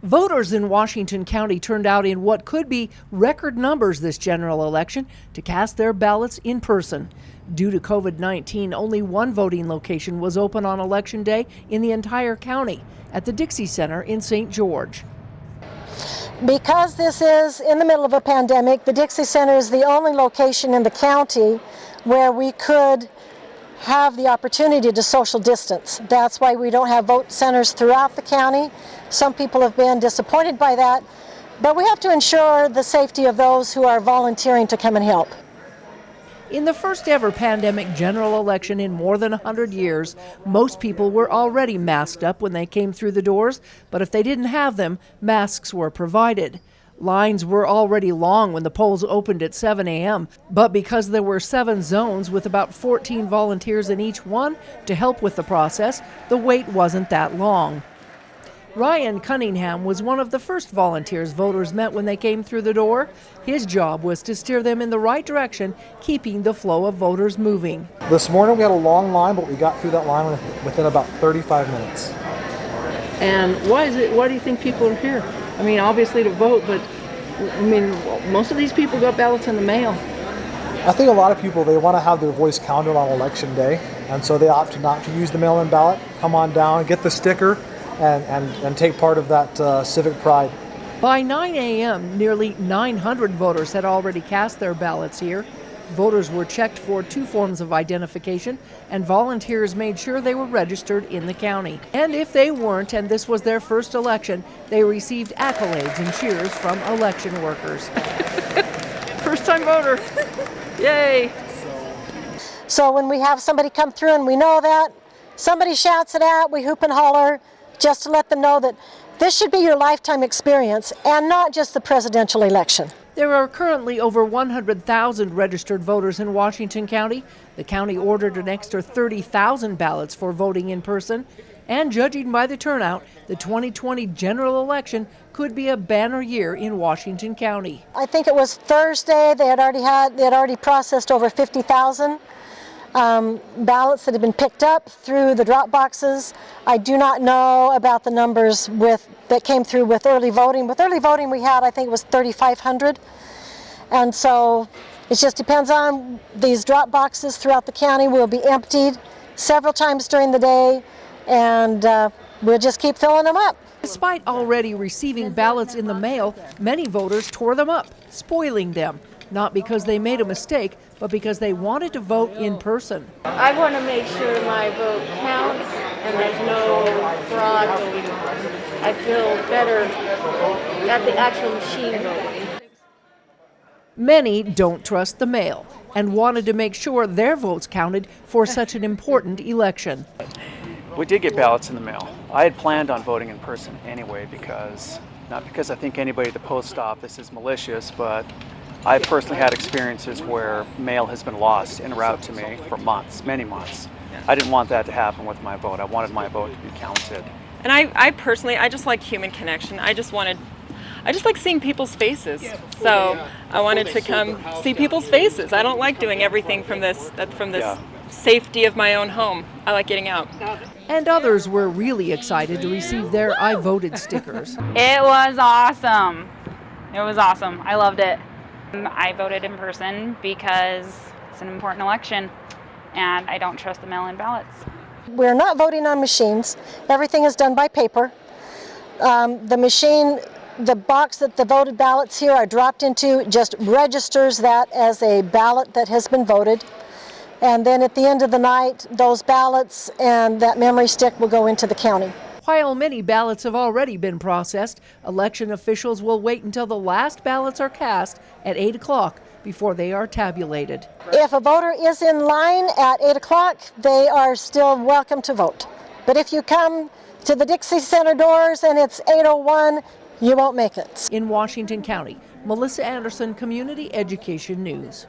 Voters in Washington County turned out in what could be record numbers this general election to cast their ballots in person. Due to COVID-19, only one voting location was open on Election Day in the entire county, at the Dixie Center in St. George. Because this is in the middle of a pandemic, the Dixie Center is the only location in the county where we could have the opportunity to social distance. That's why we don't have vote centers throughout the county. Some people have been disappointed by that, but we have to ensure the safety of those who are volunteering to come and help. In the first ever pandemic general election in more than 100 years, most people were already masked up when they came through the doors, but if they didn't have them, masks were provided. Lines were already long when the polls opened at 7 a.m., but because there were 7 zones with about 14 volunteers in each one to help with the process, the wait wasn't that long. Ryan Cunningham was one of the first volunteers voters met when they came through the door. His job was to steer them in the right direction, keeping the flow of voters moving. This morning we had a long line, but we got through that line within about 35 minutes. And why do you think people are here? I mean, obviously to vote, but I mean, most of these people got ballots in the mail. I think a lot of people, they want to have their voice counted on Election Day, and so they opt not to use the mail-in ballot. Come on down, get the sticker, and take part of that civic pride. By 9 a.m., nearly 900 voters had already cast their ballots here. Voters were checked for 2 forms of identification, and volunteers made sure they were registered in the county. And if they weren't, and this was their first election, they received accolades and cheers from election workers. First-time voter. Yay! So when we have somebody come through and we know that, somebody shouts it out, we hoop and holler, just to let them know that this should be your lifetime experience and not just the presidential election. There are currently over 100,000 registered voters in Washington County. The county ordered an extra 30,000 ballots for voting in person. And judging by the turnout, the 2020 general election could be a banner year in Washington County. I think it was Thursday, they had already processed over 50,000 ballots that had been picked up through the drop boxes. I do not know about the numbers that came through with early voting. With early voting we had, I think it was 3,500. And so it just depends on these drop boxes throughout the county will be emptied several times during the day, and we'll just keep filling them up. Despite already receiving ballots in the mail, many voters tore them up, spoiling them. Not because they made a mistake, but because they wanted to vote in person. I want to make sure my vote counts and there's no fraud going on. I feel better at the actual machine voting. Many don't trust the mail and wanted to make sure their votes counted for such an important election. We did get ballots in the mail. I had planned on voting in person anyway not because I think anybody at the post office is malicious, but I've personally had experiences where mail has been lost en route to me for months, many months. I didn't want that to happen with my vote. I wanted my vote to be counted. And I personally, I just like human connection. I just like seeing people's faces. So I wanted to come see people's faces. I don't like doing everything from this safety of my own home. I like getting out. And others were really excited to receive their I voted stickers. It was awesome. It was awesome. I loved it. I voted in person because it's an important election and I don't trust the mail-in ballots. We're not voting on machines. Everything is done by paper. The box that the voted ballots here are dropped into just registers that as a ballot that has been voted. And then at the end of the night, those ballots and that memory stick will go into the county. While many ballots have already been processed, election officials will wait until the last ballots are cast at 8 o'clock before they are tabulated. If a voter is in line at 8 o'clock, they are still welcome to vote. But if you come to the Dixie Center doors and it's 8:01, you won't make it. In Washington County, Melissa Anderson, Community Education News.